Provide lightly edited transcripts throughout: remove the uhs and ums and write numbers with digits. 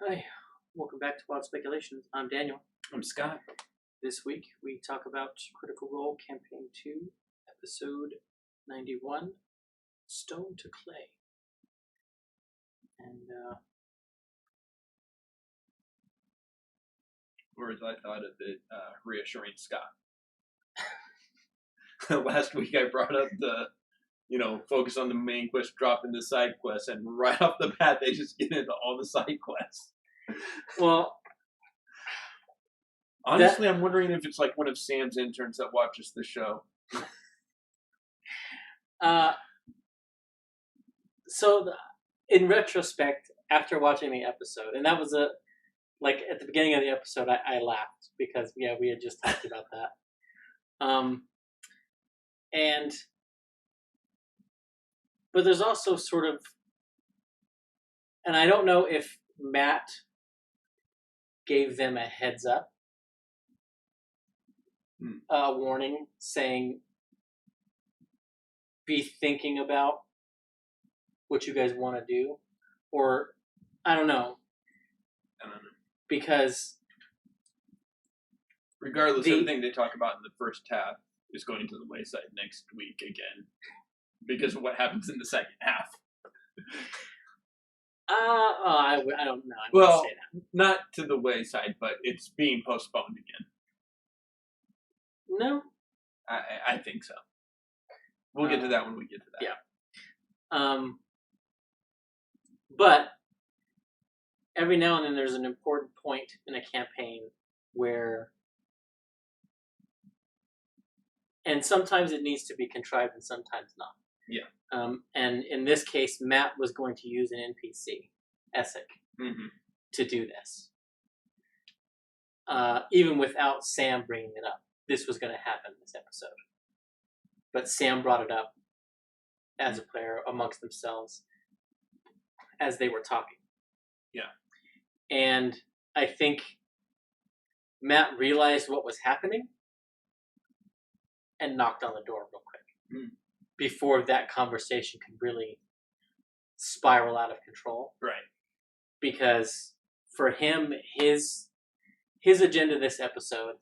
Hi, welcome back to Wild Speculations. I'm Daniel. I'm Scott. This week we talk about Critical Role Campaign 2, Episode 91, Stone to Clay. And, Or as I thought of it, reassuring Scott. Last week I brought up the, focus on the main quest, drop into side quests, and right off the bat they just get into all the side quests. well, honestly, I'm wondering if it's like one of Sam's interns that watches the show. In retrospect, after watching the episode, and that was at the beginning of the episode, I laughed because, we had just talked about that. But there's also sort of, and I don't know if Matt gave them a heads up, a warning saying, be thinking about what you guys want to do, or I don't know, because regardless, everything they talk about in the first half is going to the wayside next week again, because of what happens in the second half. I don't know. I well, say that. Not to the wayside, but it's being postponed again. No, I think so. We'll get to that when we get to that. Yeah. But every now and then there's an important point in a campaign where, and sometimes it needs to be contrived and sometimes not. Yeah. And in this case, Matt was going to use an NPC, Essek, to do this. Even without Sam bringing it up. This was going to happen this episode. But Sam brought it up as a player amongst themselves as they were talking. Yeah. And I think Matt realized what was happening and knocked on the door real quick before that conversation could really spiral out of control. Right. Because for him, his agenda this episode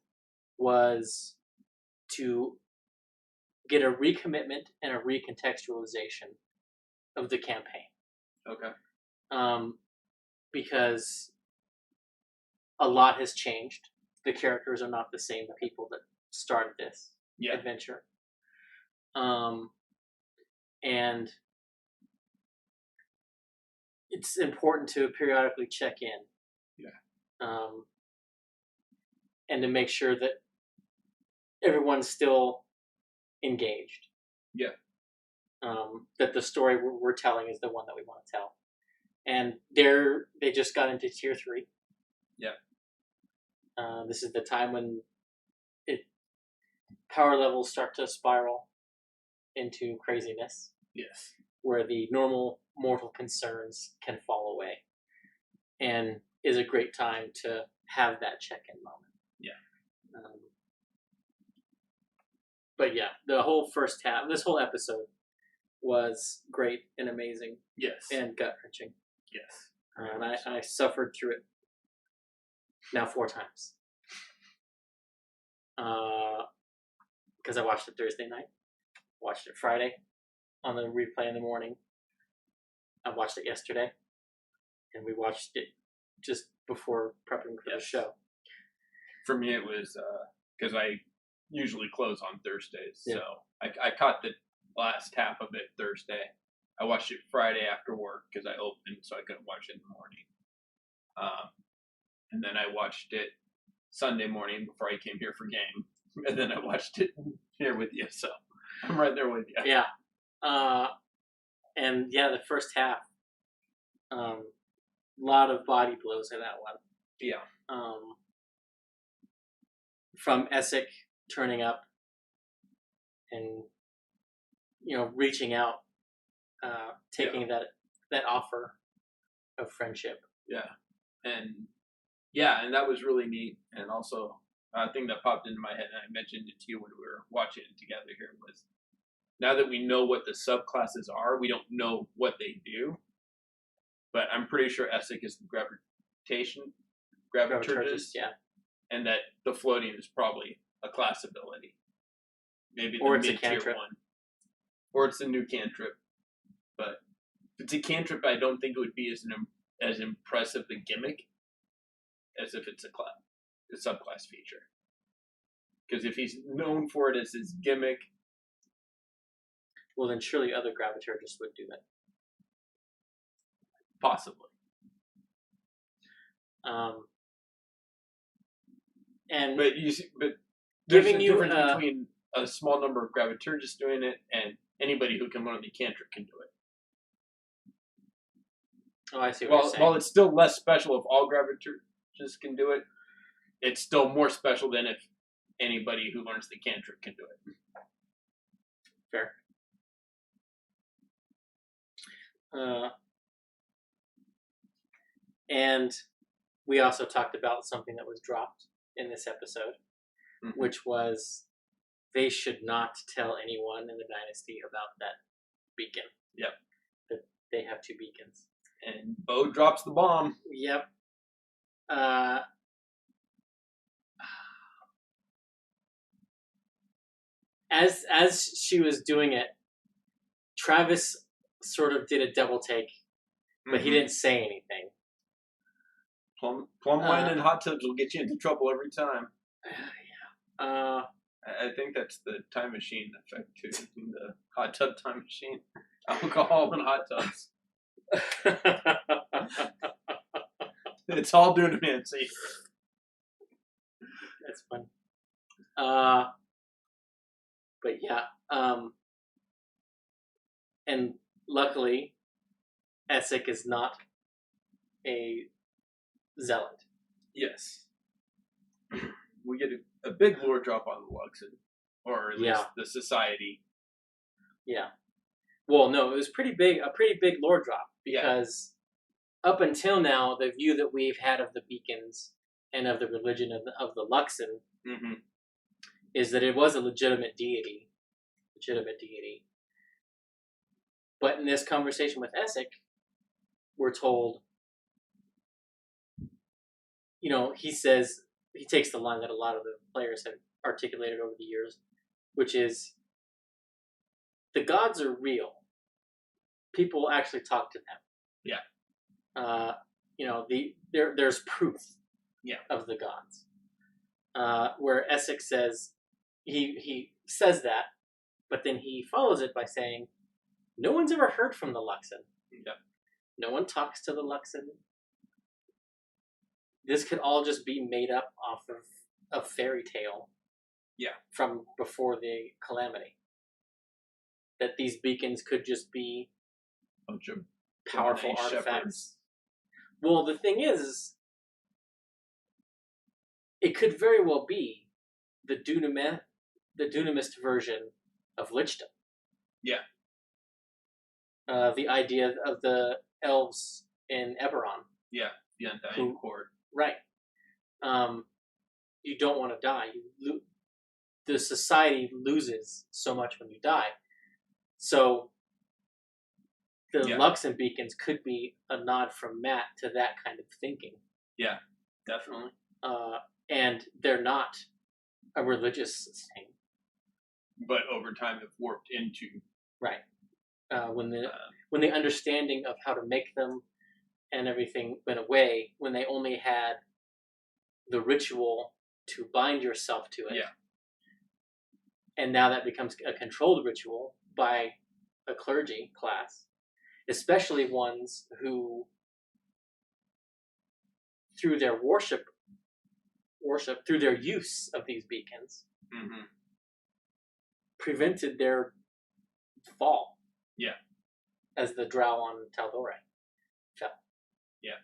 was to get a recommitment and a recontextualization of the campaign. Okay. Because a lot has changed. The characters are not the same people that started this adventure. And it's important to periodically check in. Yeah. And to make sure that everyone's still engaged. Yeah. That the story we're telling is the one that we want to tell. And they just got into tier 3. Yeah. This is the time when power levels start to spiral into craziness. Yes. Where the normal mortal concerns can fall away. And is a great time to have that check-in moment. Yeah. But yeah, the whole first half, this whole episode was great and amazing. Yes. And gut-wrenching. Yes. And I suffered through it now 4 times. Because I watched it Thursday night, watched it Friday on the replay in the morning. I watched it yesterday, and we watched it just before prepping for the show. For me, it was because I usually close on Thursdays, yeah. So I caught the last half of it Thursday. I watched it Friday after work because I opened, so I couldn't watch it in the morning. And then I watched it Sunday morning before I came here for game, and then I watched it here with you. So I'm right there with you. Yeah. And yeah, the first half, lot of body blows in that one. Yeah. From Essek turning up and, reaching out, taking that offer of friendship. Yeah. And that was really neat. And also, a thing that popped into my head, and I mentioned it to you when we were watching it together here, was now that we know what the subclasses are, we don't know what they do. But I'm pretty sure Essek is the graviturgis, yeah. and that the floating is probably a class ability. Maybe the Or it's a mid-tier cantrip. one. Or it's a new cantrip. But if it's a cantrip, I don't think it would be as impressive a gimmick as if it's a subclass feature. Because if he's known for it as his gimmick, well, then surely other graviturgists would do that. possibly. And But there's giving a you difference between a small number of graviturgists doing it and anybody who can learn the cantrip can do it. oh, I see what you're saying. While it's still less special if all graviturgists can do it, it's still more special than if anybody who learns the cantrip can do it. Fair. And we also talked about something that was dropped in this episode, which was they should not tell anyone in the dynasty about that beacon. Yep. That they have 2 beacons. And Bo drops the bomb. Yep. As she was doing it, Travis sort of did a double take, but he didn't say anything. Plum wine and hot tubs will get you into trouble every time. Yeah. I think that's the time machine effect too. The hot tub time machine, alcohol and hot tubs. It's all dunamancy. That's fun. But yeah. And luckily, Essek is not a zealot. Yes. We get a big lore drop on the Luxon, or at least the society. Yeah. Well, no, it was a pretty big lore drop because up until now, the view that we've had of the beacons and of the religion of the Luxon is that it was a legitimate deity. But in this conversation with Essek, we're told, he takes the line that a lot of the players have articulated over the years, which is, the gods are real. People actually talk to them. Yeah. There's proof of the gods. Where Essek says, he says that, but then he follows it by saying, no one's ever heard from the Luxon. Yep. No one talks to the Luxon. This could all just be made up off of a fairy tale. Yeah. From before the calamity. That these beacons could just be a bunch of powerful artifacts. Shepherds. Well, the thing is, it could very well be the Dunamist version of Lichdom. Yeah. The idea of the elves in Eberron. Yeah, the Undying Horde. Right. You don't want to die. The society loses so much when you die. So the Luxon beacons could be a nod from Matt to that kind of thinking. Yeah, definitely. And they're not a religious thing. But over time have warped into. Right. When the understanding of how to make them and everything went away, when they only had the ritual to bind yourself to it. Yeah. And now that becomes a controlled ritual by a clergy class, especially ones who, through their worship through their use of these beacons, prevented their fall. Yeah. As the drow on Tal'Dorei fell. Yeah.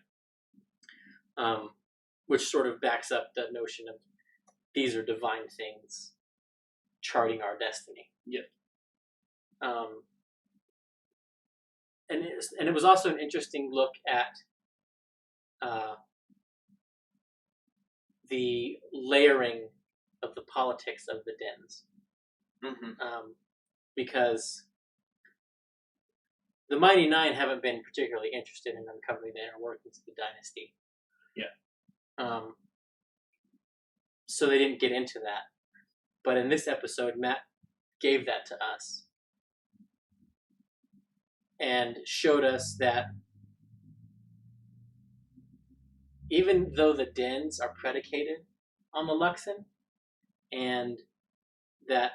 Which sort of backs up the notion of these are divine things charting our destiny. Yeah. And it was also an interesting look at the layering of the politics of the dens. Because the Mighty Nine haven't been particularly interested in uncovering the inner workings of the dynasty. Yeah. So they didn't get into that. But in this episode, Matt gave that to us and showed us that even though the dens are predicated on the Luxon, and that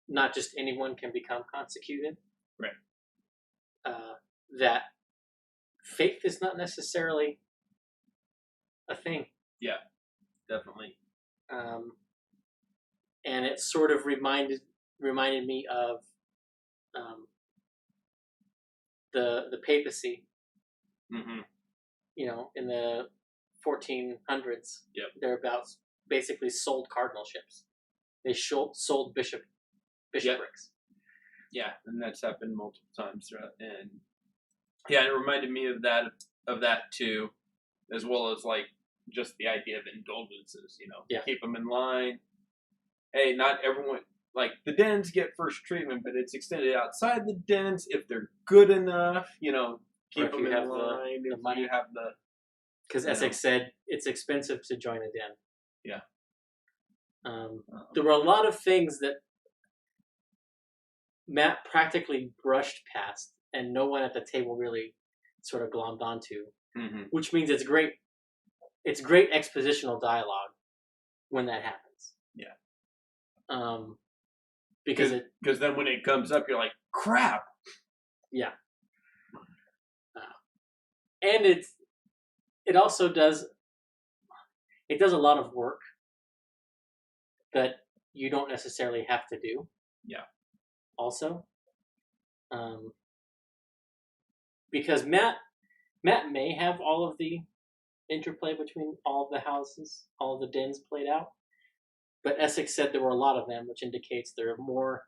not just anyone can become consecuted, right? That faith is not necessarily a thing. Yeah, definitely. And it sort of reminded me of the papacy. Mm-hmm. You know, in the 1400s, yep. thereabouts, basically sold cardinalships. They sold bishoprics. Yeah, and that's happened multiple times throughout. And yeah, it reminded me of that too, as well as like just the idea of indulgences. You know, keep them in line. Hey, not everyone. Like the dens get first treatment, but it's extended outside the dens if they're good enough. You know, keep them in line. The money. You have the. Because Essex said it's expensive to join a den. Yeah. There were a lot of things that Matt practically brushed past, and no one at the table really sort of glommed onto. Mm-hmm. Which means it's great. It's great expositional dialogue when that happens. Yeah. Because then when it comes up, you're like, crap. Yeah. And it also does. It does a lot of work that you don't necessarily have to do. Yeah. Also, because Matt may have all of the interplay between all of the houses, all of the dens played out, but Essex said there were a lot of them, which indicates there are more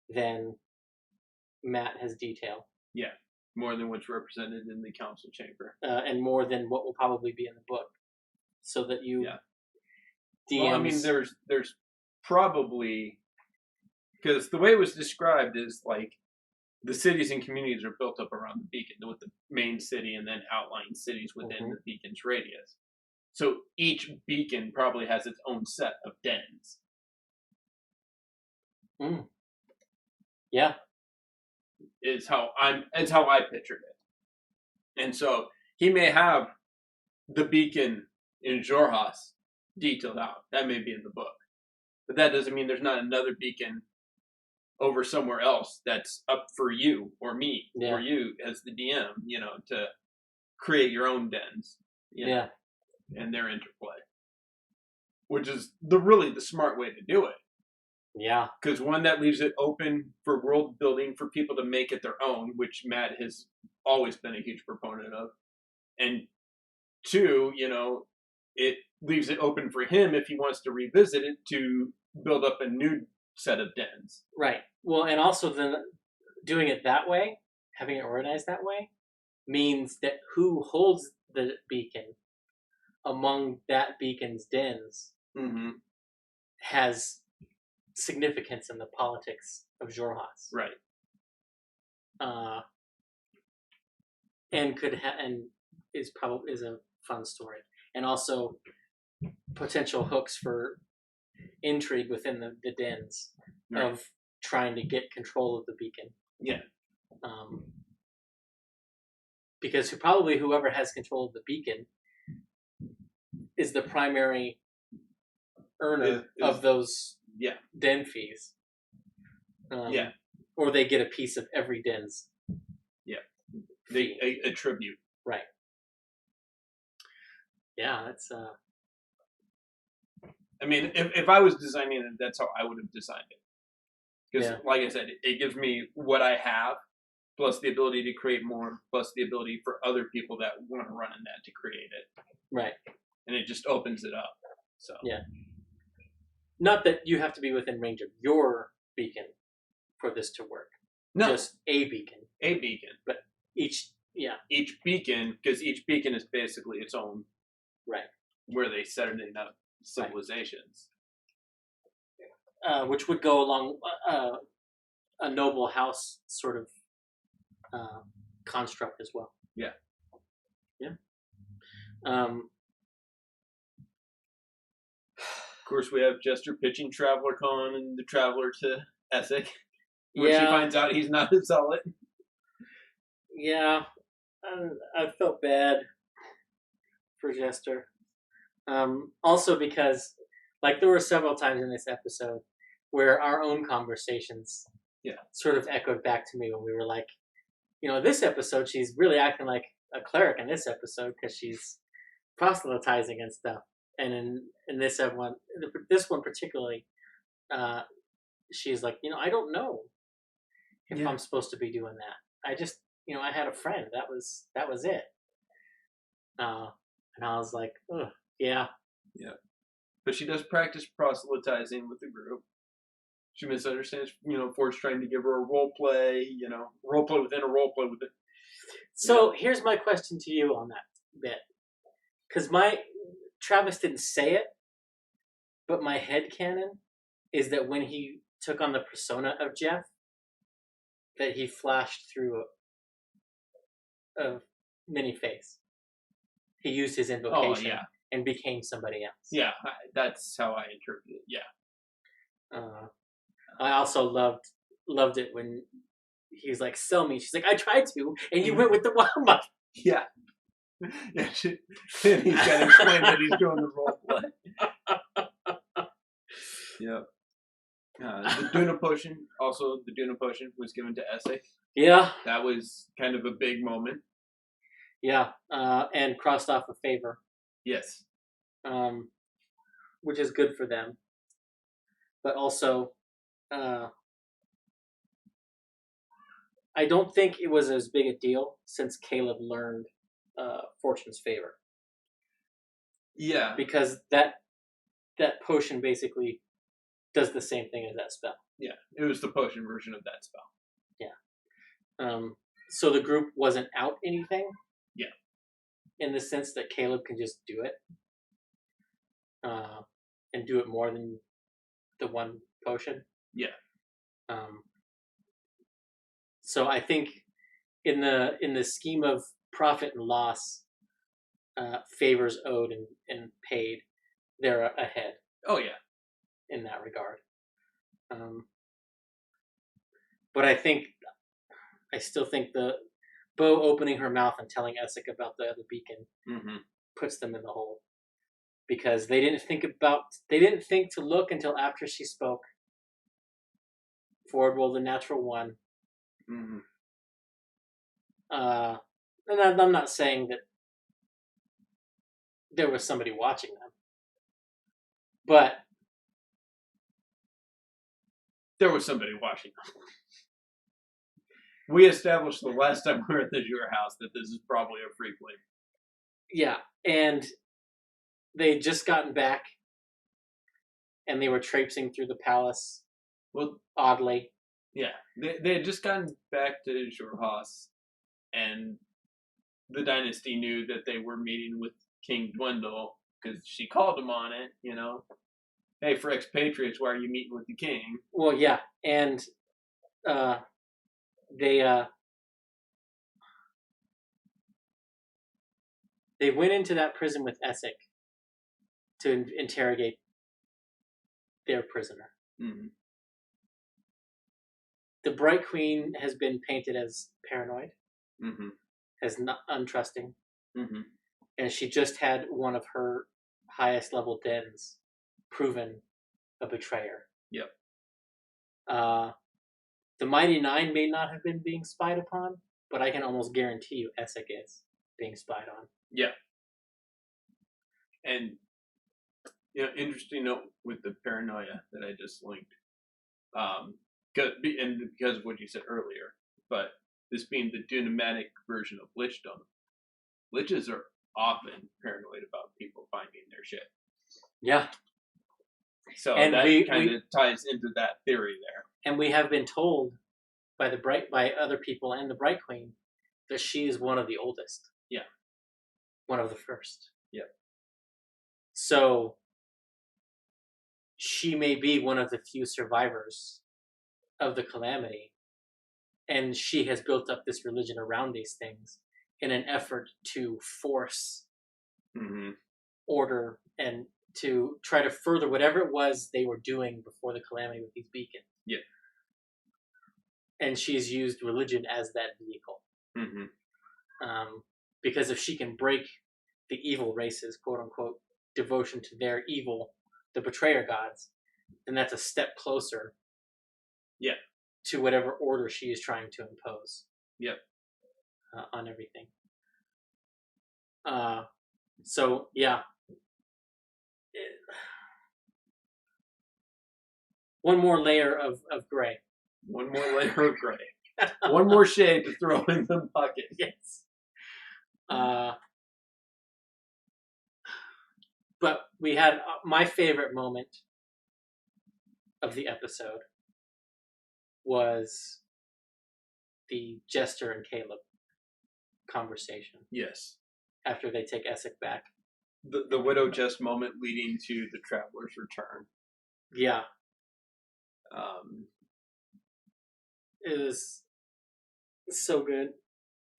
than Matt has detailed. Yeah, more than what's represented in the council chamber, and more than what will probably be in the book, so that you. Yeah. DMs... Well, I mean, there's probably, because the way it was described is like the cities and communities are built up around the beacon, with the main city and then outlying cities within the beacon's radius. So each beacon probably has its own set of dens. Yeah. Is how I pictured it. And so he may have the beacon in Jorhas detailed out. That may be in the book. But that doesn't mean there's not another beacon over somewhere else that's up for you or me or you as the DM, you know, to create your own dens. You know, and their interplay. Which is the smart way to do it. Yeah. Because one, that leaves it open for world building for people to make it their own, which Matt has always been a huge proponent of. And two, you know, it leaves it open for him if he wants to revisit it to build up a new set of dens. Right. Well, and also then doing it that way, having it organized that way, means that who holds the beacon among that beacon's dens has significance in the politics of Jorhas. Right. And is a fun story. And also potential hooks for intrigue within the dens of trying to get control of the beacon. Yeah. Because whoever has control of the beacon is the primary earner of those den fees. Or they get a piece of every den's fee. A tribute. Right. Yeah, that's... I mean, if I was designing it, that's how I would have designed it. Because, like I said, it gives me what I have, plus the ability to create more, plus the ability for other people that want to run in that to create it. Right. And it just opens it up. So yeah. Not that you have to be within range of your beacon for this to work. No. Just a beacon. A beacon. But each beacon, because each beacon is basically its own. Right. Where they set it up civilizations. Which would go along a noble house sort of construct as well. Yeah. Yeah. Of course, we have Jester pitching Traveler Con and the Traveler to Essek, where she finds out he's not a zealot. Yeah, I felt bad for Jester. Also because, like, there were several times in this episode where our own conversations sort of echoed back to me when we were like, this episode she's really acting like a cleric in this episode because she's proselytizing and stuff. And in this one particularly, she's like, I don't know if I'm supposed to be doing that. I just, I had a friend. That was it. And I was like, ugh, yeah. Yeah. But she does practice proselytizing with the group. She misunderstands, Ford's trying to give her a role play, role play within a role play within. So here's my question to you on that bit. Because Travis didn't say it, but my headcanon is that when he took on the persona of Jeff, that he flashed through a mini face. He used his invocation and became somebody else. Yeah, that's how I interpret it. Yeah. I also loved it when he's like, "Sell me." She's like, "I tried to," and you went with the wild muff. Yeah. Yeah. He's got to explain that he's doing the role play. Yeah. The Duna potion, was given to Essek. Yeah. That was kind of a big moment. Yeah, and crossed off a favor. Yes. Which is good for them. But also, I don't think it was as big a deal since Caleb learned Fortune's Favor. Yeah. Because that potion basically does the same thing as that spell. Yeah, it was the potion version of that spell. Yeah. So the group wasn't out anything. Yeah. In the sense that Caleb can just do it. And do it more than the one potion. Yeah. So I think in the scheme of profit and loss, favors owed and paid, they're ahead. Oh yeah. In that regard. But I still think the Bo opening her mouth and telling Essek about the other beacon puts them in the hole. Because they didn't think to look until after she spoke. Ford rolled a natural 1. And I'm not saying that there was somebody watching them. But there was somebody watching them. We established the last time we were at the Jura house that this is probably a free play. Yeah, and they had just gotten back, and they were traipsing through the palace. Well, oddly. Yeah, they had just gotten back to Jura house, and the dynasty knew that they were meeting with King Dwindle, because she called him on it, Hey, for expatriates, why are you meeting with the king? Well, yeah, and they went into that prison with Essek to interrogate their prisoner. The Bright Queen has been painted as paranoid, as not untrusting, and she just had one of her highest level dens proven a betrayer. Yep. The Mighty Nine may not have been being spied upon, but I can almost guarantee you Essek is being spied on. Yeah. And, interesting note with the paranoia that I just linked. Because of what you said earlier, but this being the Dunamatic version of Lichdom, Liches are often paranoid about people finding their shit. Yeah. So and that kind of ties into that theory there. And we have been told by other people and the Bright Queen that she is one of the oldest. Yeah. One of the first. Yeah. So she may be one of the few survivors of the calamity, and she has built up this religion around these things in an effort to force order and to try to further whatever it was they were doing before the calamity with these beacons. Yeah. And she's used religion as that vehicle. Because if she can break the evil races, quote unquote, devotion to their evil, the betrayer gods, then that's a step closer. Yeah. To whatever order she is trying to impose. Yep. On everything. So yeah. One more layer of gray. One more layer of gray. One more shade to throw in the bucket. Yes. But we had my favorite moment of the episode was the Jester and Caleb conversation. Yes. After they take Essek back. The Widow Jest moment leading to the Traveler's return. Yeah. It was so good.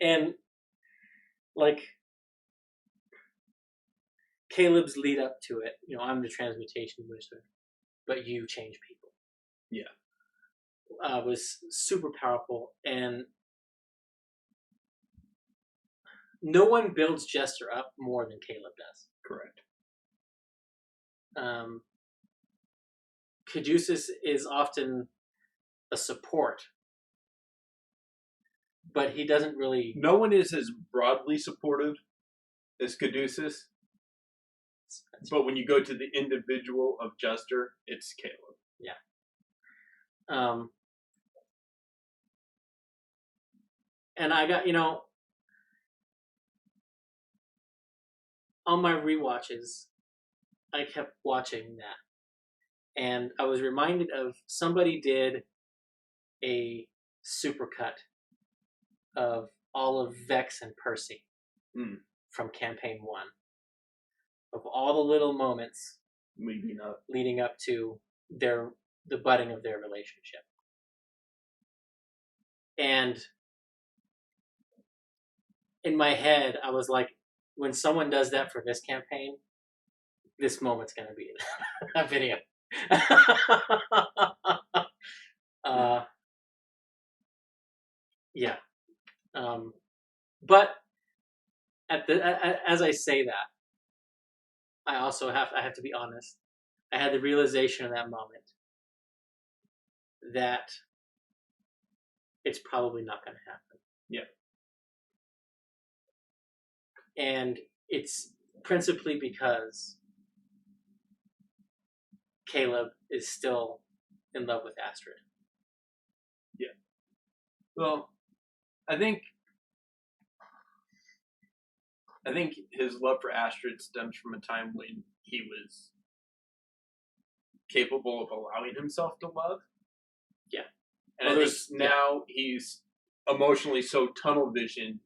And like Caleb's lead up to it, I'm the transmutation wizard, but you change people. Yeah. Was super powerful, and no one builds Jester up more than Caleb does. Correct. Caduceus is often a support, but he doesn't really... No one is as broadly supportive as Caduceus, but when you go to the individual of Jester, it's Caleb. Yeah. And I got, on my rewatches, I kept watching that. And I was reminded of somebody did a supercut of all of Vex and Percy from Campaign 1. Of all the little moments leading up to the budding of their relationship. And in my head, I was like, when someone does that for this campaign, this moment's going to be a video. Yeah. But as I say that, I also have to be honest. I had the realization in that moment that it's probably not going to happen. Yeah. And it's principally because Caleb is still in love with Astrid. Yeah. Well, I think his love for Astrid stems from a time when he was capable of allowing himself to love. Yeah. And I think now he's emotionally so tunnel visioned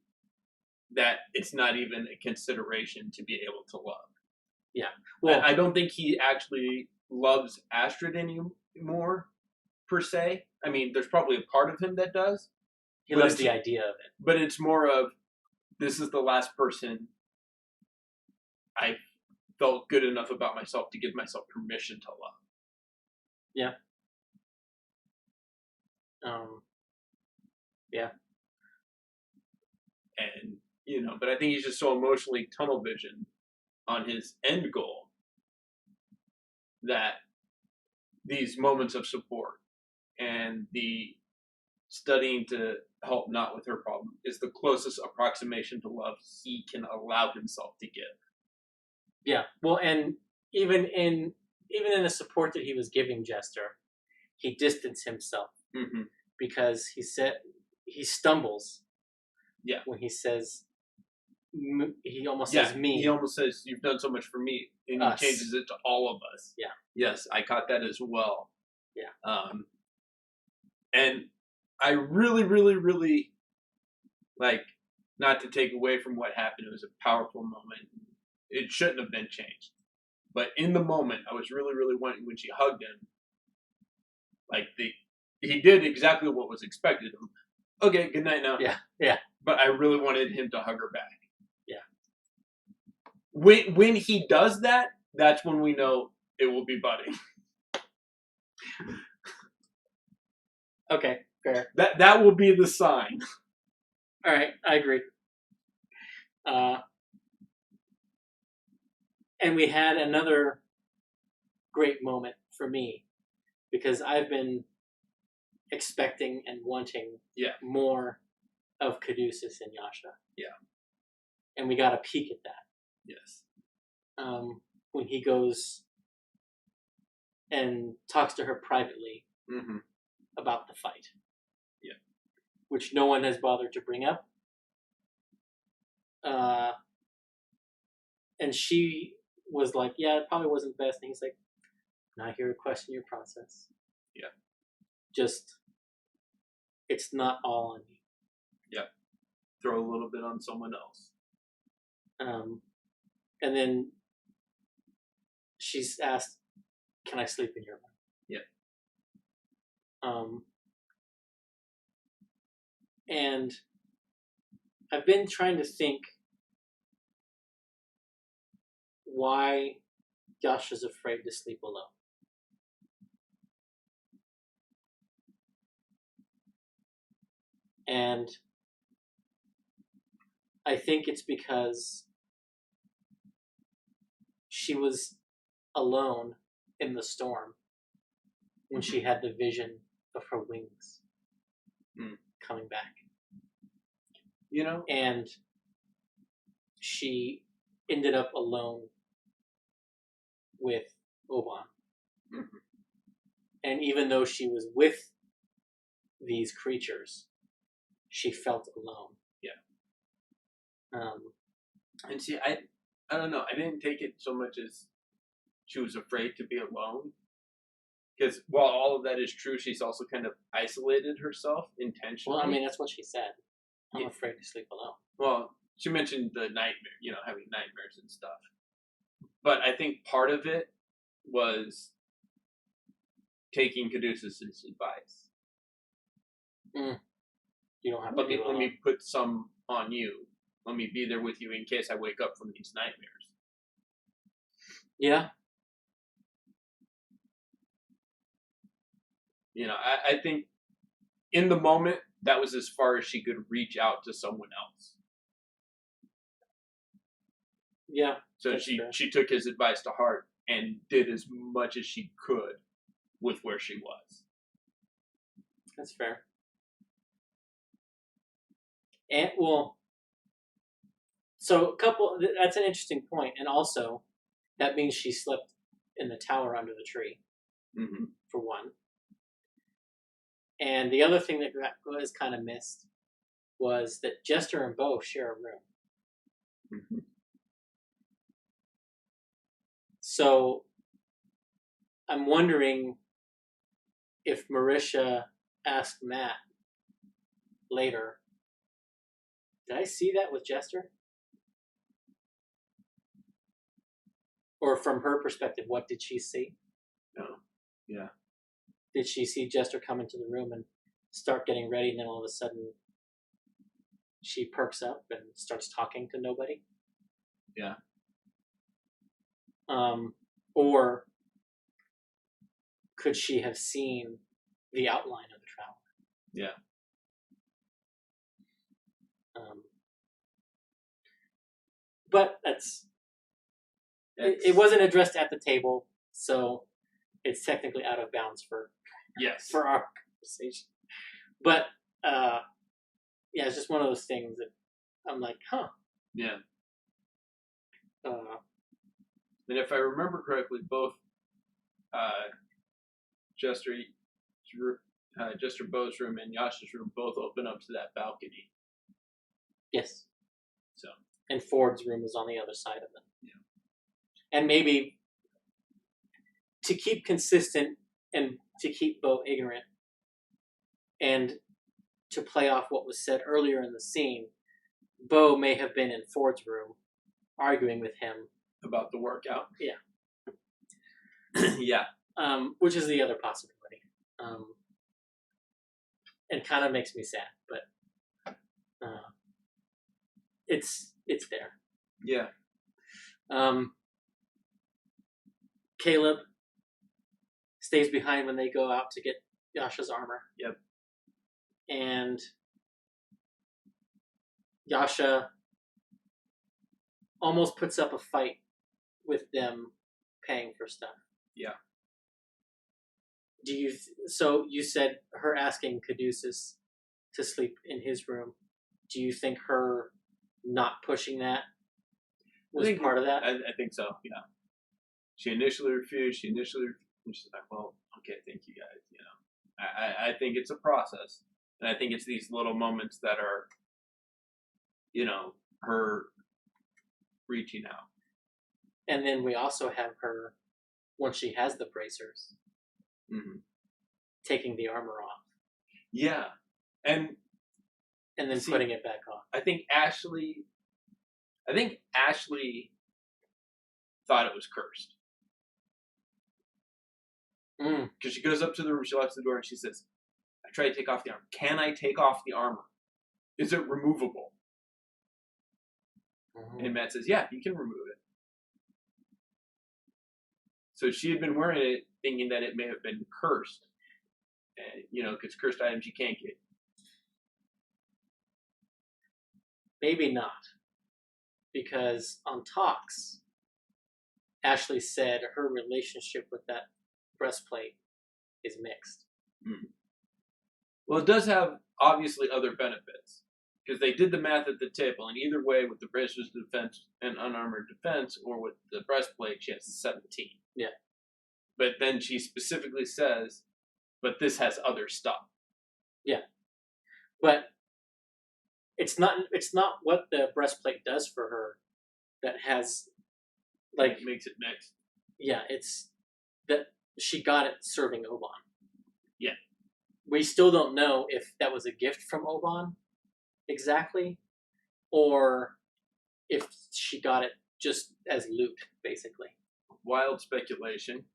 that it's not even a consideration to be able to love. Yeah. Well, I don't think he actually loves Astrid anymore, per se. I mean, there's probably a part of him that does. He loves the idea of it. But it's more of, this is the last person I felt good enough about myself to give myself permission to love. Yeah. Yeah. And, but I think he's just so emotionally tunnel visioned on his end goal that these moments of support and the studying to help not with her problem is the closest approximation to love he can allow himself to give. Yeah. Well, and even in the support that he was giving Jester, he distanced himself because he stumbles. Yeah. When he says, he almost says me. He almost says, "You've done so much for me," and he changes it to all of us. Yeah. Yes, I caught that as well. Yeah. And I really, really, really not to take away from what happened. It was a powerful moment. It shouldn't have been changed. But in the moment, I was really, really wanting, when she hugged him, he did exactly what was expected of him. Okay, good night now. Yeah, yeah. But I really wanted him to hug her back. Yeah. when he does that, that's when we know it will be budding. Okay, fair. That will be the sign. All right, I agree. And we had another great moment for me because I've been expecting and wanting more of Caduceus and Yasha. Yeah. And we got a peek at that. Yes. When he goes and talks to her privately about the fight. Yeah. Which no one has bothered to bring up. And she was like, yeah, it probably wasn't the best. And he's like, not here to question your process. Yeah. Just, it's not all on you. Yeah. Throw a little bit on someone else. And then she's asked, can I sleep in your room? Yeah. And I've been trying to think why Yasha's afraid to sleep alone. And I think it's because she was alone in the storm when she had the vision of her wings coming back. You know? And she ended up alone with Oban. And even though she was with these creatures, she felt alone. Yeah. And see, I don't know. I didn't take it so much as she was afraid to be alone. Because while all of that is true, she's also kind of isolated herself intentionally. Well, I mean, that's what she said. I'm afraid to sleep alone. Well, she mentioned the nightmare, having nightmares and stuff. But I think part of it was taking Caduceus' advice. You don't have to let me put some on you. Let me be there with you in case I wake up from these nightmares. Yeah. I think in the moment, that was as far as she could reach out to someone else. Yeah. So she took his advice to heart and did as much as she could with where she was. That's fair. And, well, so that's an interesting point. And also, that means she slept in the tower under the tree, for one. And the other thing that was kind of missed was that Jester and Bo share a room. So I'm wondering if Marisha asked Matt later, did I see that with Jester? Or from her perspective, what did she see? No. Yeah. Did she see Jester come into the room and start getting ready, and then all of a sudden she perks up and starts talking to nobody? Yeah. Or could she have seen the outline of the traveler? Yeah. But it wasn't addressed at the table, so it's technically out of bounds for our conversation. But yeah, it's just one of those things that I'm like, huh. Yeah. And if I remember correctly, both Jester Bo's room and Yasha's room both open up to that balcony. Yes. So. And Ford's room was on the other side of them. Yeah. And maybe to keep consistent and to keep Bo ignorant and to play off what was said earlier in the scene, Bo may have been in Ford's room arguing with him about the workout. Yeah. Yeah. Which is the other possibility. And kind of makes me sad, but it's there. Yeah. Caleb stays behind when they go out to get Yasha's armor. Yep. And Yasha almost puts up a fight with them paying for stuff. Yeah. So you said her asking Caduceus to sleep in his room. Do you think her not pushing that was part of that? I think so, yeah. She initially refused. She's like, well, okay, thank you guys, you know. I think it's a process. And I think it's these little moments that are, you know, her reaching out. And then we also have her, once she has the bracers, taking the armor off. Yeah. And then putting it back on. I think Ashley thought it was cursed. Because she goes up to the room, she locks the door, and she says, I try to take off the armor. Can I take off the armor? Is it removable? And Matt says, yeah, you can remove it. So she had been wearing it thinking that it may have been cursed. And, you know, because cursed items you can't get. Maybe not. Because on Talks, Ashley said her relationship with that breastplate is mixed. Well, it does have, obviously, other benefits. Because they did the math at the table, and either way, with the bracers defense and unarmored defense, or with the breastplate, she has 17. Yeah. But then she specifically says, but this has other stuff. Yeah. But it's not what the breastplate does for her that has, like... It makes it mixed. Yeah, it's that she got it serving Oban. Yeah. We still don't know if that was a gift from Oban exactly, or if she got it just as loot, basically. Wild speculation.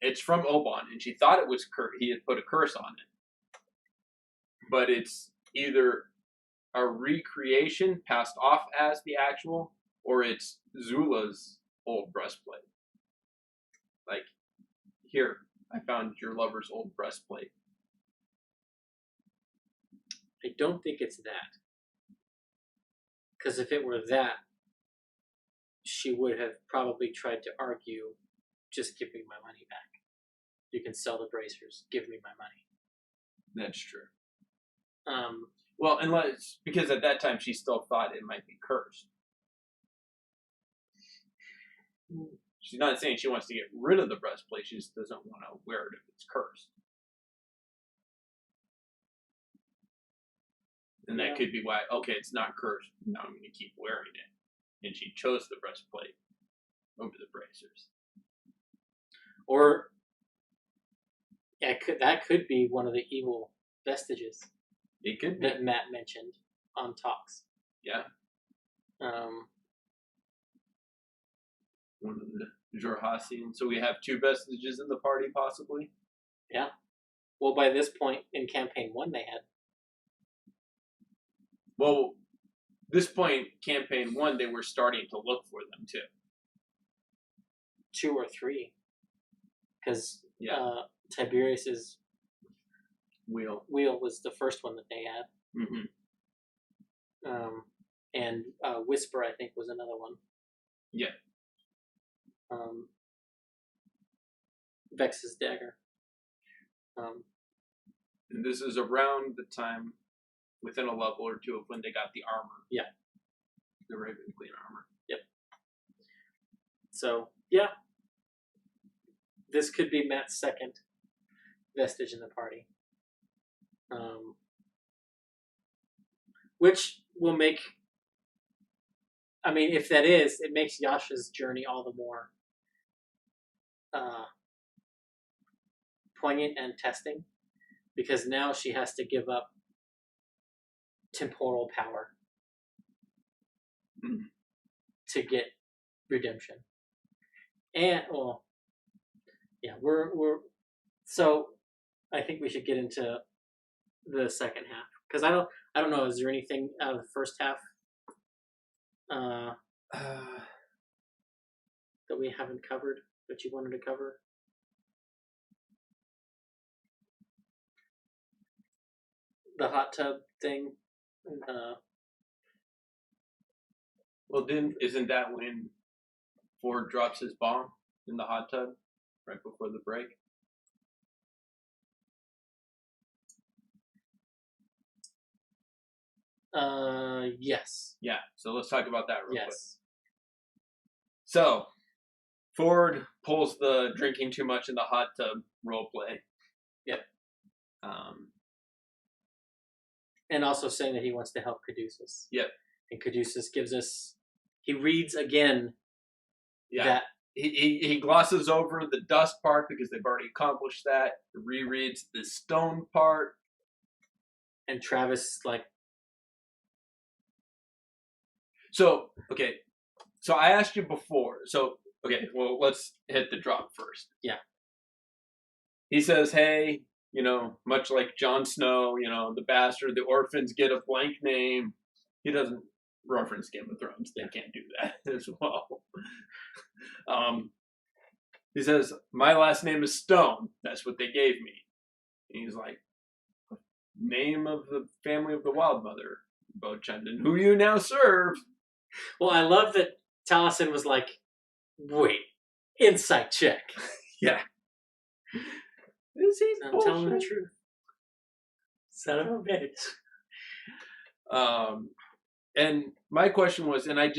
It's from Oban, and she thought it was he had put a curse on it. But it's either a recreation passed off as the actual, or it's Zula's old breastplate. Like, here, I found your lover's old breastplate. I don't think it's that. Because if it were that, she would have probably tried to argue, just give me my money back. You can sell the bracers, give me my money. That's true. Well, unless, because at that time she still thought it might be cursed. She's not saying she wants to get rid of the breastplate, she just doesn't want to wear it if it's cursed. And that could be why, okay, it's not cursed, now I'm going to keep wearing it. And she chose the breastplate over the bracers. Or that could be one of the evil vestiges. It could be. That Matt mentioned on Talks. Yeah. One of the Jorhasian. So we have 2 vestiges in the party, possibly? Yeah. Well, by this point in Campaign 1, they had. Well, this point, Campaign 1, they were starting to look for them, too. 2 or 3. Because Tiberius's wheel was the first one that they had. And Whisper, I think, was another one. Yeah. Vex's dagger. And this is around the time, within a level or 2, of when they got the armor. Yeah. The Raven Queen armor. Yep. So, yeah. This could be Matt's second vestige in the party. Which will make... I mean, if that is, it makes Yasha's journey all the more poignant and testing. Because now she has to give up temporal power to get redemption. And, well... Yeah, we're so I think we should get into the second half, because I don't know, is there anything out of the first half that we haven't covered that you wanted to cover? The hot tub thing. Well, isn't that when Ford drops his bomb in the hot tub right before the break? Yes. Yeah. So let's talk about that real quick. Yes. So Ford pulls the drinking too much in the hot tub role play. Yep. And also saying that he wants to help Caduceus. Yep. And Caduceus gives us. He reads again. Yeah. That he glosses over the dust part because they've already accomplished that. He rereads the stone part. And Travis So okay. So I asked you before. So okay. Well, let's hit the drop first. Yeah. He says, "Hey, much like Jon Snow, the bastard, the orphans get a blank name." He doesn't reference Game of Thrones. They can't do that as well. He says, "My last name is Stone. That's what they gave me." And he's like, "Name of the family of the Wild Mother, Bo Chendon, who you now serve." Well, I love that Taliesin was like, "Wait, insight check." Yeah. Is he? I'm telling the truth. Son of a bitch. And my question was, and I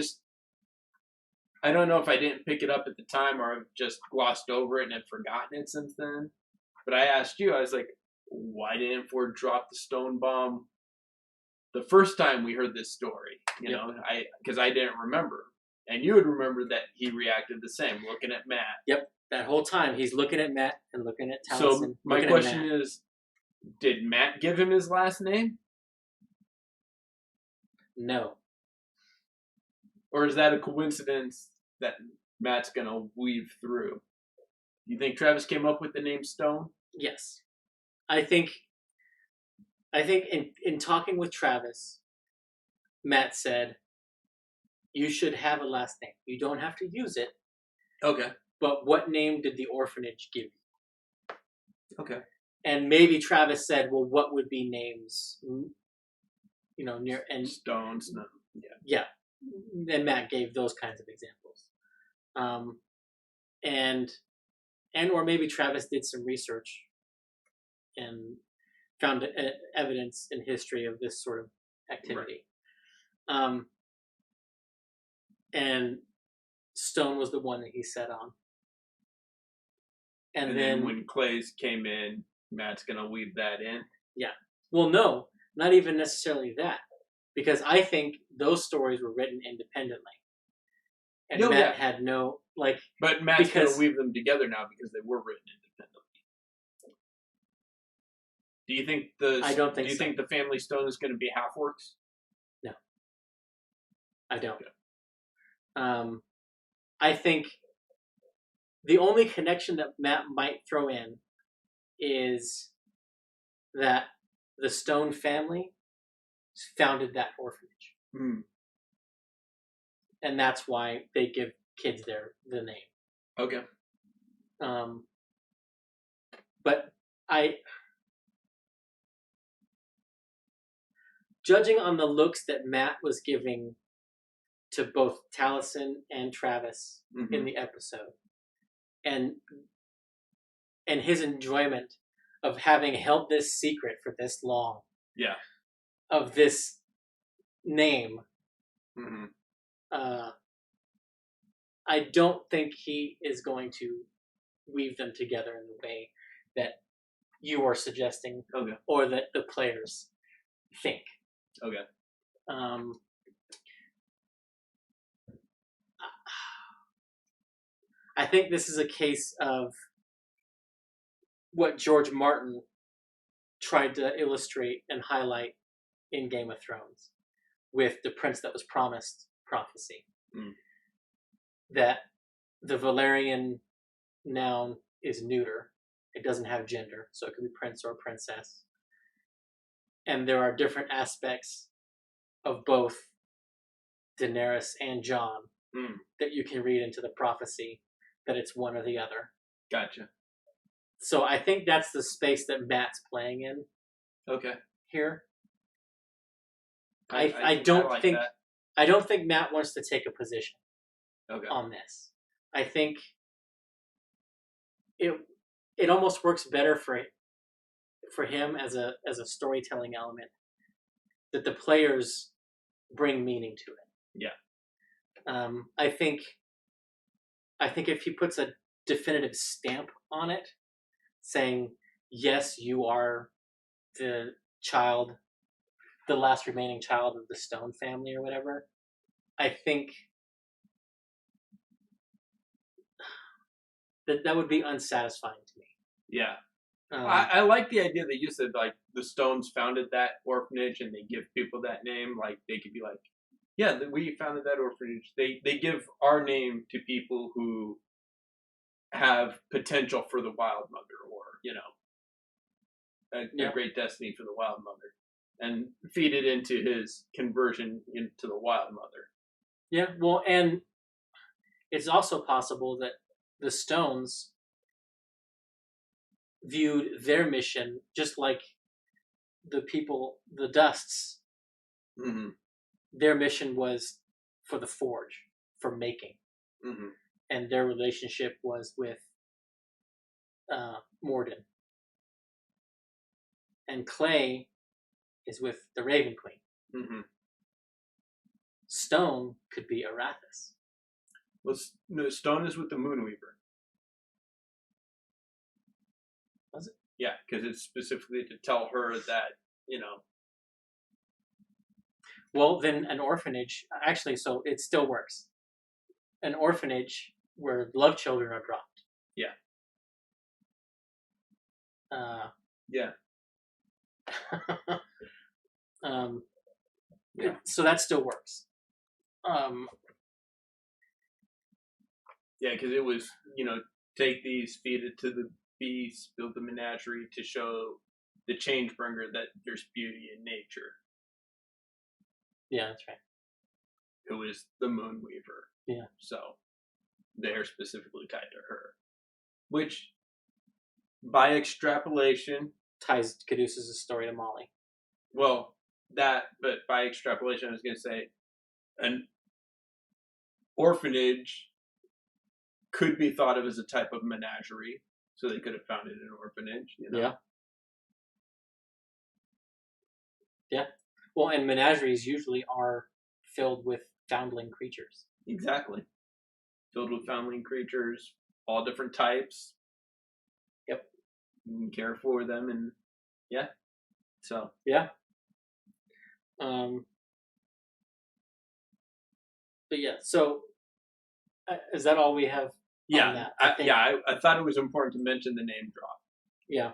don't know if I didn't pick it up at the time or I've just glossed over it and have forgotten it since then. But I asked you, I was like, why didn't Ford drop the stone bomb the first time we heard this story? Because I didn't remember. And you would remember that he reacted the same, looking at Matt. Yep. That whole time he's looking at Matt and looking at Taliesin. So my question is, did Matt give him his last name? No. Or is that a coincidence that Matt's going to weave through? You think Travis came up with the name Stone? Yes. I think in talking with Travis, Matt said, "You should have a last name. You don't have to use it. Okay. But what name did the orphanage give you?" Okay. And maybe Travis said, "Well, what would be names, near and Stones?" No. Yeah. Yeah. And Matt gave those kinds of examples. Or maybe Travis did some research and found evidence in history of this sort of activity. Right. And Stone was the one that he set on. And then when Clay's came in, Matt's going to weave that in? Yeah. Well, no, not even necessarily that. Because I think those stories were written independently. And Matt had no, But Matt's going to weave them together now because they were written independently. Do you think I don't think Do you think the Family Stone is going to be half-orcs? No. I don't. I think the only connection that Matt might throw in is that the Stone family founded that orphanage. Mm. And that's why they give kids the name. Okay. But judging on the looks that Matt was giving to both Taliesin and Travis in the episode, and his enjoyment of having held this secret for this long, of this name, I don't think he is going to weave them together in the way that you are suggesting, or that the players think. Okay. I think this is a case of what George Martin tried to illustrate and highlight in Game of Thrones with the Prince That Was Promised prophecy. That the Valyrian noun is neuter. It doesn't have gender, so it could be prince or princess. And there are different aspects of both Daenerys and Jon that you can read into the prophecy that it's one or the other. Gotcha. So I think that's the space that Matt's playing in. Okay. Here. I I don't like think that. I don't think Matt wants to take a position Okay. on this. I think it almost works better for him as a storytelling element that the players bring meaning to it. Yeah. I think if he puts a definitive stamp on it, saying yes, you are the child, the last remaining child of the Stone family or whatever, I think that would be unsatisfying to me. Yeah. I like the idea that you said, like, the Stones founded that orphanage and they give people that name. Like, they could be like, yeah, we founded that orphanage. They give our name to people who have potential for the Wild Mother, or, you know, a great destiny for the Wild Mother, and feed it into his conversion into the Wild Mother. Yeah, well, and it's also possible that the Stones viewed their mission just like the people, the Dusts. Mm-hmm. Their mission was for the forge, for making. Mm-hmm. And their relationship was with Morden. And Clay is with the Raven Queen. Mm-hmm. Stone could be Arathis. Well, no, Stone is with the Moonweaver. Was it? Yeah, because it's specifically to tell her that, you know. Well, then an orphanage, actually, so it still works. An orphanage where love children are dropped. Yeah. Yeah. Yeah. So that still works. Yeah, because it was, you know, take these, feed it to the beasts, build the menagerie to show the Changebringer that there's beauty in nature. Yeah, that's right. Who is the Moonweaver. Yeah. So they're specifically tied to her. Which, by extrapolation, ties Caduceus' story to Molly. Well, but by extrapolation, I was going to say an orphanage could be thought of as a type of menagerie, so they could have founded an orphanage. You know? Yeah. Yeah. Well, and menageries usually are filled with foundling creatures. Exactly. Filled with foundling creatures, all different types. Yep. You can care for them, and yeah. So. Yeah. But yeah, so is that all we have? Yeah, I thought it was important to mention the name drop. Yeah,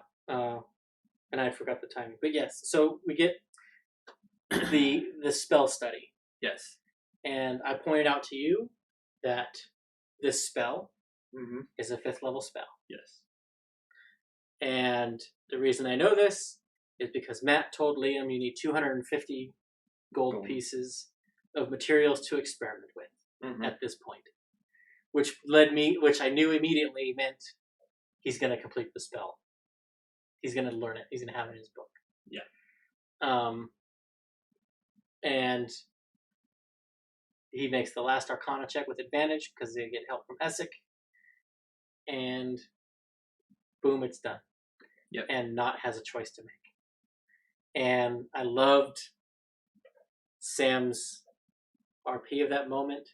and I forgot the timing. But yes, so we get the spell study. Yes. And I pointed out to you that this spell mm-hmm. is a 5th level spell. Yes. And the reason I know this is because Matt told Liam you need 250 gold pieces of materials to experiment with mm-hmm. at this point. Which I knew immediately meant he's going to complete the spell. He's going to learn it. He's going to have it in his book. Yeah. And he makes the last Arcana check with advantage because they get help from Essek. And boom, it's done. Yep. And Not has a choice to make. And I loved Sam's RP of that moment.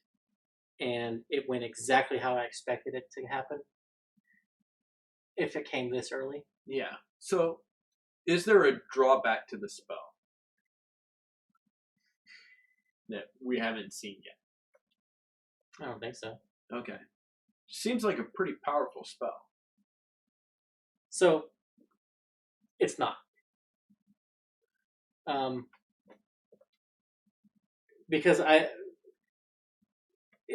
And it went exactly how I expected it to happen. If it came this early. Yeah. So, is there a drawback to the spell that we haven't seen yet? I don't think so. Okay. Seems like a pretty powerful spell. So, it's not. Because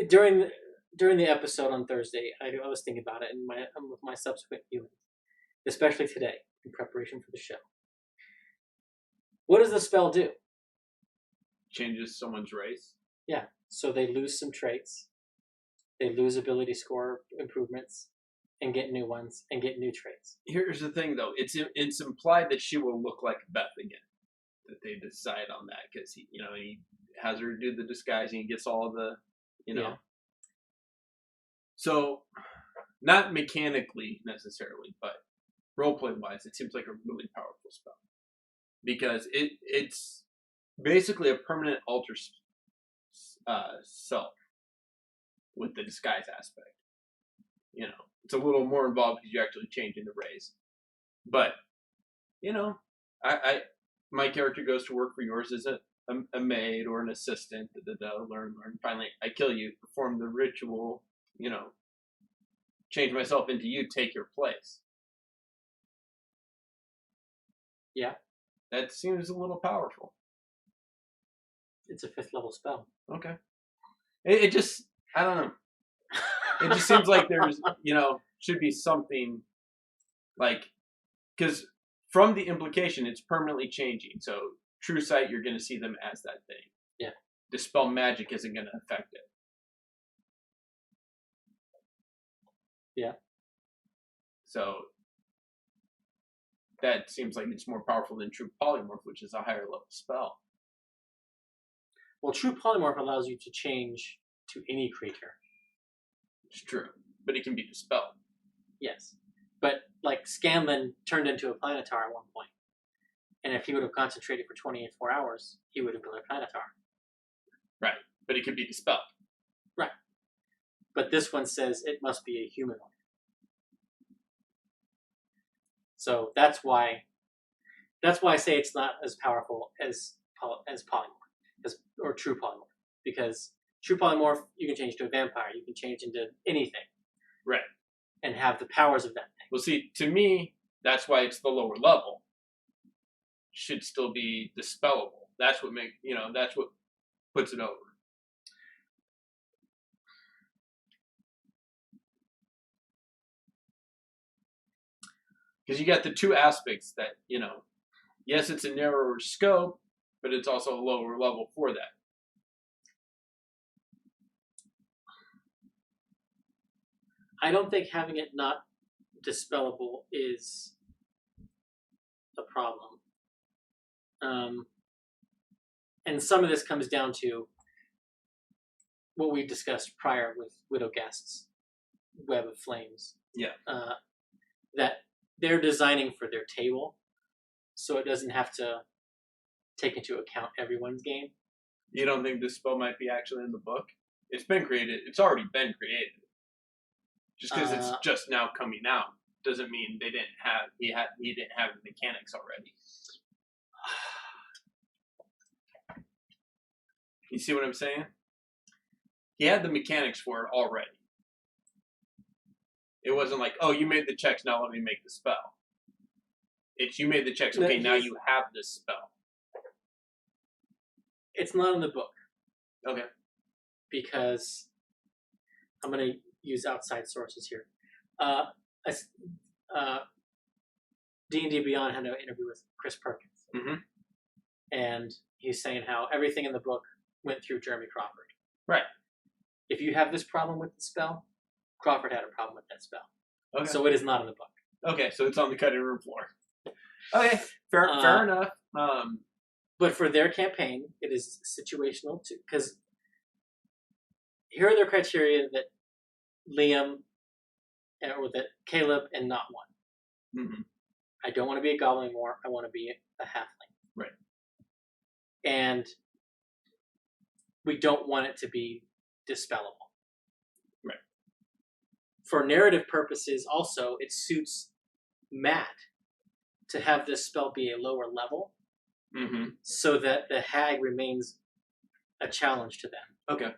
during the episode on Thursday, I was thinking about it with my subsequent viewing, especially today in preparation for the show. What does the spell do? Changes someone's race. Yeah, so they lose some traits. they lose ability score improvements and get new ones and get new traits. Here's the thing, though. It's implied that she will look like Beth again. That they decide on that because he has her do the disguising. He gets all the, Yeah. So, not mechanically necessarily, but roleplay wise, it seems like a really powerful spell because it's basically a permanent alter self with the disguise aspect. It's a little more involved because you're actually changing the race. But, my character goes to work for yours as a maid or an assistant. Learn. Finally, I kill you, perform the ritual. Change myself into you, take your place. Yeah. That seems a little powerful. It's a 5th level spell. Okay. It just, I don't know. It just seems like there's, should be something like, because from the implication, it's permanently changing. So, true sight, you're going to see them as that thing. Yeah. Dispel magic isn't going to affect it. Yeah. So, that seems like it's more powerful than True Polymorph, which is a higher level spell. Well, True Polymorph allows you to change to any creature. It's true. But it can be dispelled. Yes. But, like, Scanlan turned into a Planitar at one point. And if he would have concentrated for 24 hours, he would have been a Planitar. Right. But it can be dispelled. Right. But this one says it must be a humanoid. So that's why I say it's not as powerful as polymorph, or true polymorph. Because true polymorph, you can change to a vampire. You can change into anything. Right. And have the powers of that thing. Well, see, to me, that's why it's the lower level. Should still be dispellable. That's what that's what puts it over. Because you got the two aspects that, yes, it's a narrower scope, but it's also a lower level for that. I don't think having it not dispellable is a problem. And some of this comes down to what we discussed prior with Widow Guest's Web of Flames. Yeah. That they're designing for their table, so it doesn't have to take into account everyone's game. You don't think this spell might be actually in the book? It's been created. It's already been created. Just because it's just now coming out doesn't mean he didn't have the mechanics already. You see what I'm saying? He had the mechanics for it already. It wasn't like, oh, you made the checks, now let me make the spell. It's you made the checks, okay, now you have this spell. It's not in the book. Okay. Because I'm going to use outside sources here. D&D Beyond had an interview with Chris Perkins. Mm-hmm. And he's saying how everything in the book went through Jeremy Crawford. Right. If you have this problem with the spell, Crawford had a problem with that spell. Okay. So it is not in the book. Okay, so it's on the cutting room floor. Okay, fair enough. But for their campaign, it is situational too. Because here are their criteria that Liam, or that Caleb and not one. Mm-hmm. I don't want to be a goblin anymore. I want to be a halfling. Right. And we don't want it to be dispellable. Right. For narrative purposes, also, it suits Matt to have this spell be a lower level, mm-hmm. so that the hag remains a challenge to them. Okay.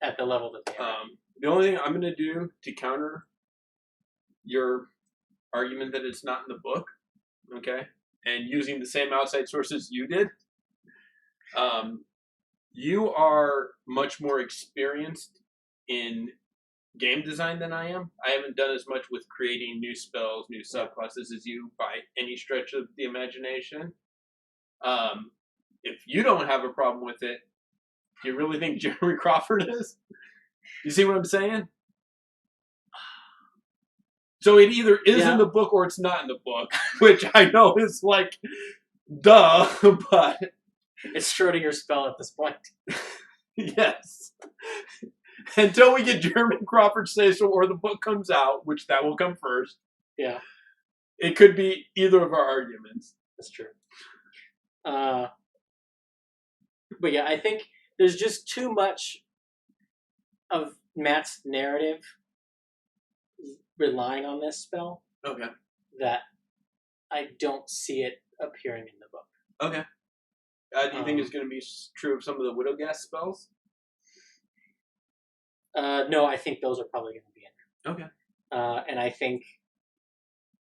At the level that they are. The only thing I'm going to do to counter your argument that it's not in the book, okay, and using the same outside sources you did, you are much more experienced in game design than I am. I haven't done as much with creating new spells, new subclasses as you by any stretch of the imagination. If you don't have a problem with it, do you really think Jeremy Crawford is? You see what I'm saying? So it either is in the book or it's not in the book, which I know is like, duh, but... It's Schrodinger's spell at this point. Yes. Until we get Jeremy Crawford say so or the book comes out, which that will come first. Yeah. It could be either of our arguments. That's true. But yeah, I think there's just too much of Matt's narrative relying on this spell. Okay. That I don't see it appearing in the book. Okay. Do you think it's going to be true of some of the Widowgast spells? No, I think those are probably going to be in there. Okay. And I think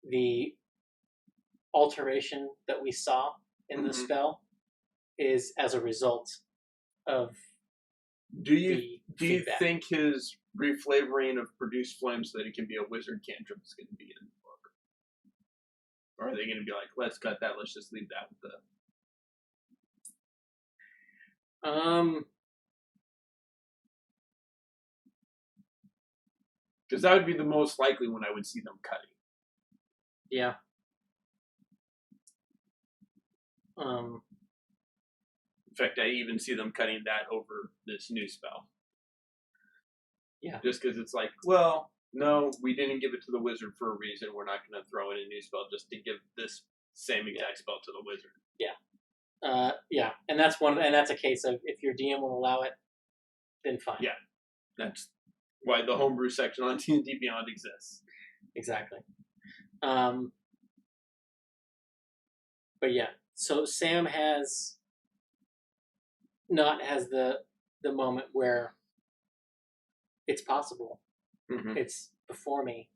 the alteration that we saw in the spell is as a result of Do you think his reflavoring of produce flame so that it can be a wizard cantrip is going to be in the book? Or are they going to be like, let's cut that, let's just leave that with the... Because that would be the most likely when I would see them cutting. Yeah. In fact, I even see them cutting that over this new spell. Yeah. Just because it's like, well, no, we didn't give it to the wizard for a reason. We're not going to throw in a new spell just to give this same exact spell to the wizard. Yeah. Yeah. And that's a case of if your DM will allow it, then fine. Yeah. That's why the homebrew section on D&D Beyond exists. Exactly. But yeah, so Sam has the moment where it's possible. Mm-hmm. It's before me.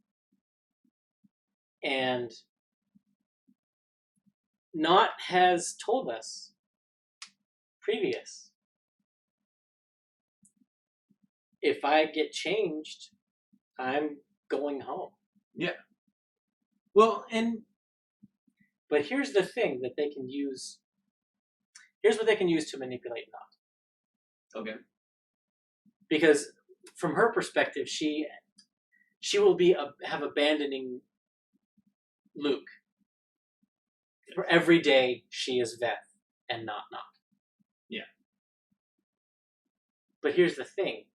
And Not has told us previous. If I get changed, I'm going home. Yeah. Well, but here's the thing that they can use. Here's what they can use to manipulate Not. Okay. Because from her perspective, she will have abandoning Luke. For every day she is Veth and not. Yeah. But here's the thing.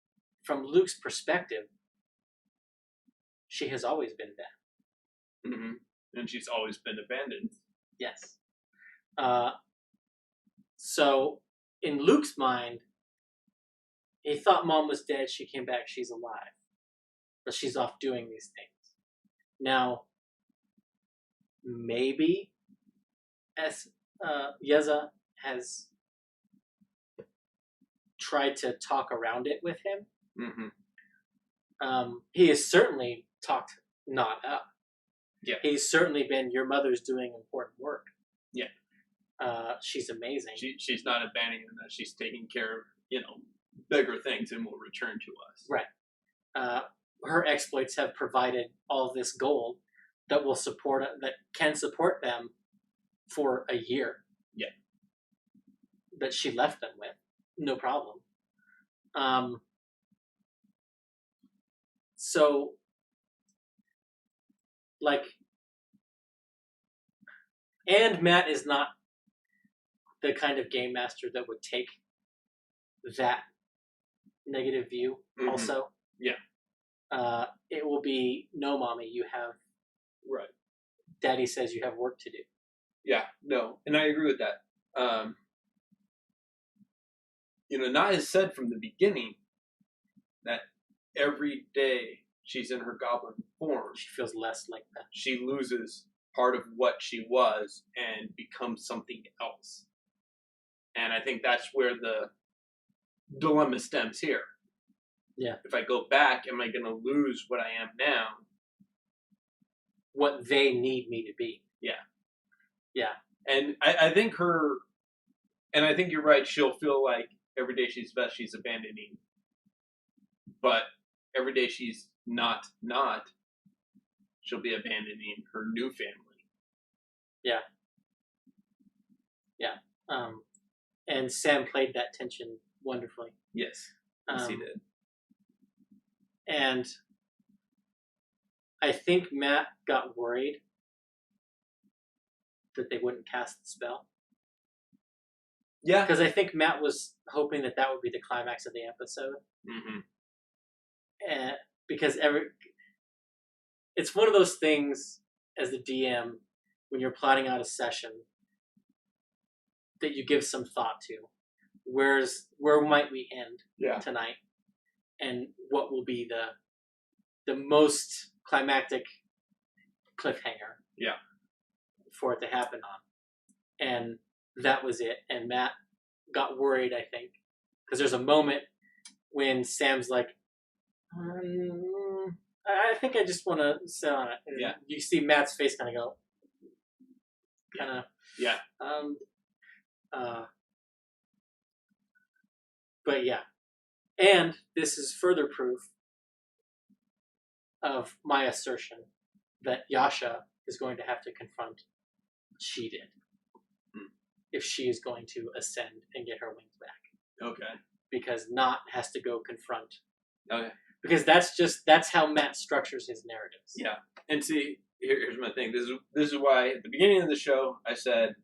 From Luke's perspective, she has always been Veth. Mm-hmm. And she's always been abandoned. Yes. So, in Luke's mind, he thought Mom was dead, she came back, she's alive. But she's off doing these things. Now, maybe as Yeza has tried to talk around it with him, he has certainly talked Not up. Yeah. He's certainly been, your mother's doing important work. Yeah. She's amazing. She's not abandoning us. She's taking care of, bigger things and will return to us. Right. Her exploits have provided all this gold that can support them for a year. Yeah. That she left them with. No problem. So, and Matt is not the kind of game master that would take that negative view also. Yeah. It will be, no, Mommy, you have... Right. Daddy says you have work to do. Yeah, no, and I agree with that. Not has said from the beginning that every day she's in her goblin form, she feels less like that. She loses part of what she was and becomes something else. And I think that's where the dilemma stems here. Yeah. If I go back, am I going to lose what I am now? What they need me to be. Yeah. Yeah. And I think I think you're right, she'll feel like every day she's Veth, she's abandoning. But every day she's not, she'll be abandoning her new family. Yeah. Yeah. And Sam played that tension wonderfully. Yes. Yes, he did. And I think Matt got worried that they wouldn't cast the spell. Yeah. Because I think Matt was hoping that would be the climax of the episode. Mm-hmm. And because it's one of those things as the DM when you're plotting out a session that you give some thought to. Where might we end tonight, and what will be the most climactic cliffhanger? Yeah. For it to happen on, and that was it. And Matt got worried, I think, because there's a moment when Sam's like, I think I just want to sit on it. And yeah. You see Matt's face kind of go, Yeah. But yeah, and this is further proof of my assertion that Yasha is going to have to confront she did if she is going to ascend and get her wings back. Okay. Because Not has to go confront. Okay. Because that's how Matt structures his narratives. Yeah. And see, here's my thing. This is why at the beginning of the show I said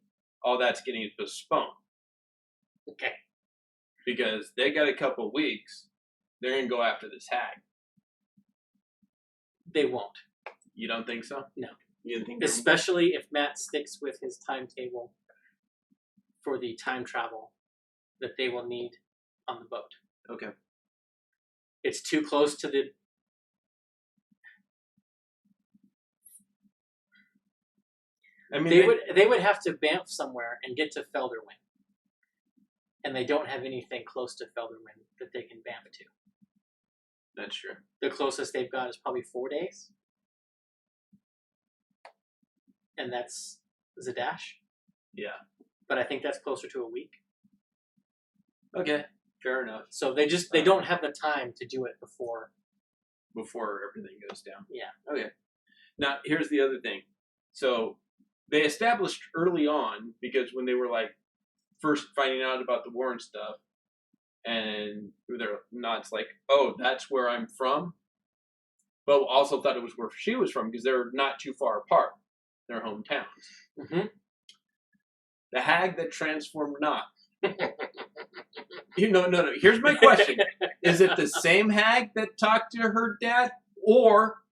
all that's getting postponed. Okay. Because they got a couple weeks. They're gonna go after this hag. They won't. You don't think so? No. You don't think especially if Matt sticks with his timetable for the time travel that they will need on the boat. Okay. It's too close to the... I mean, they would have to bamf somewhere and get to Felderwind. And they don't have anything close to Felderwind that they can bamf to. That's true. The closest they've got is probably 4 days. And that's Zadash. Yeah. But I think that's closer to a week. Okay. Fair enough. So they don't have the time to do it before everything goes down. Yeah. Okay. Now, here's the other thing. So they established early on, because when they were like first finding out about the war and stuff, and they're Not's like, oh, that's where I'm from. But also thought it was where she was from because they're not too far apart. Their hometowns. Mm-hmm. The hag that transformed Not. No. Here's my question. Is it the same hag that talked to her dad? Or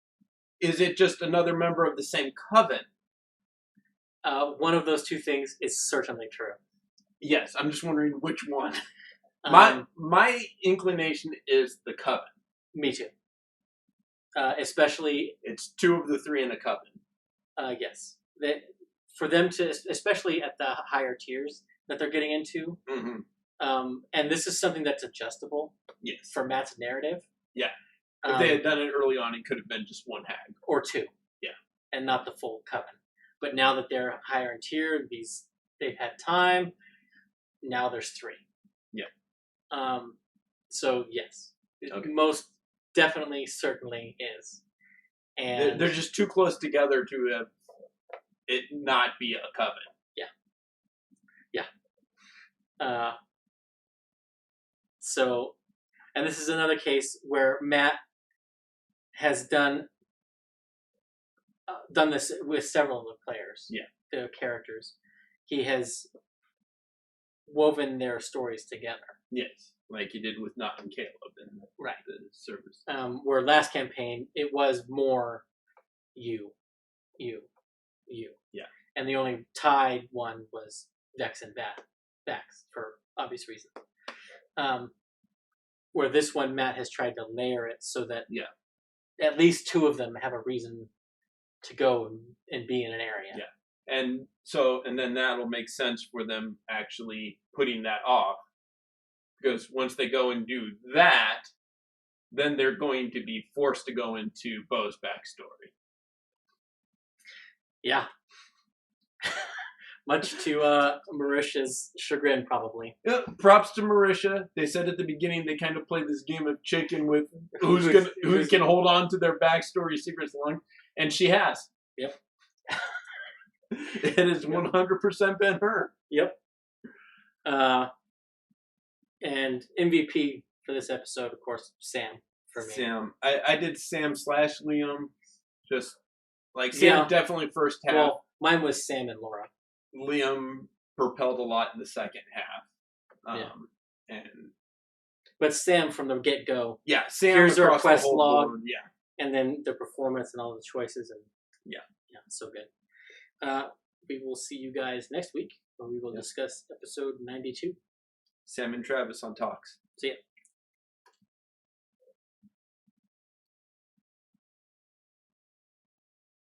is it just another member of the same coven? One of those two things is certainly true. Yes, I'm just wondering which one. My inclination is the coven. Me too. Especially... It's 2 of the 3 in a coven. Yes. For them to, especially at the higher tiers that they're getting into, and this is something that's adjustable. Yes. For Matt's narrative. Yeah. If they had done it early on, it could have been just 1 hag. Or 2. Yeah. And not the full coven. But now that they're higher in tier, they've had time. Now there's 3. Yeah. So yes, okay. Most definitely, certainly is. And they're just too close together to have it not be a coven. Yeah. So, and this is another case where Matt has done this with several of the players. Yeah. The characters. He has woven their stories together. Yes. Like he did with Not and Caleb in the service. Where last campaign, it was more you. Yeah. And the only tied one was Vex and Vex, for obvious reasons. Where this one, Matt has tried to layer it so that at least 2 of them have a reason to go and be in an area. Yeah. And then that'll make sense for them actually putting that off. Because once they go and do that, then they're going to be forced to go into Bo's backstory. Yeah. Much to Marisha's chagrin, probably. Yeah, props to Marisha. They said at the beginning they kind of played this game of chicken with who can hold on to their backstory secrets long, and she has. Yep. It has 100% been her. Yep. And MVP for this episode, of course, Sam for me. Sam. I did Sam / Liam. Just like Sam, definitely first half. Well, mine was Sam and Laura. Liam propelled a lot in the second half. But Sam from the get go. Yeah, Sam. Here's our quest the log. board, yeah, and then the performance and all the choices and yeah, so good. We will see you guys next week where we will discuss episode 92. Sam and Travis on Talks. See ya.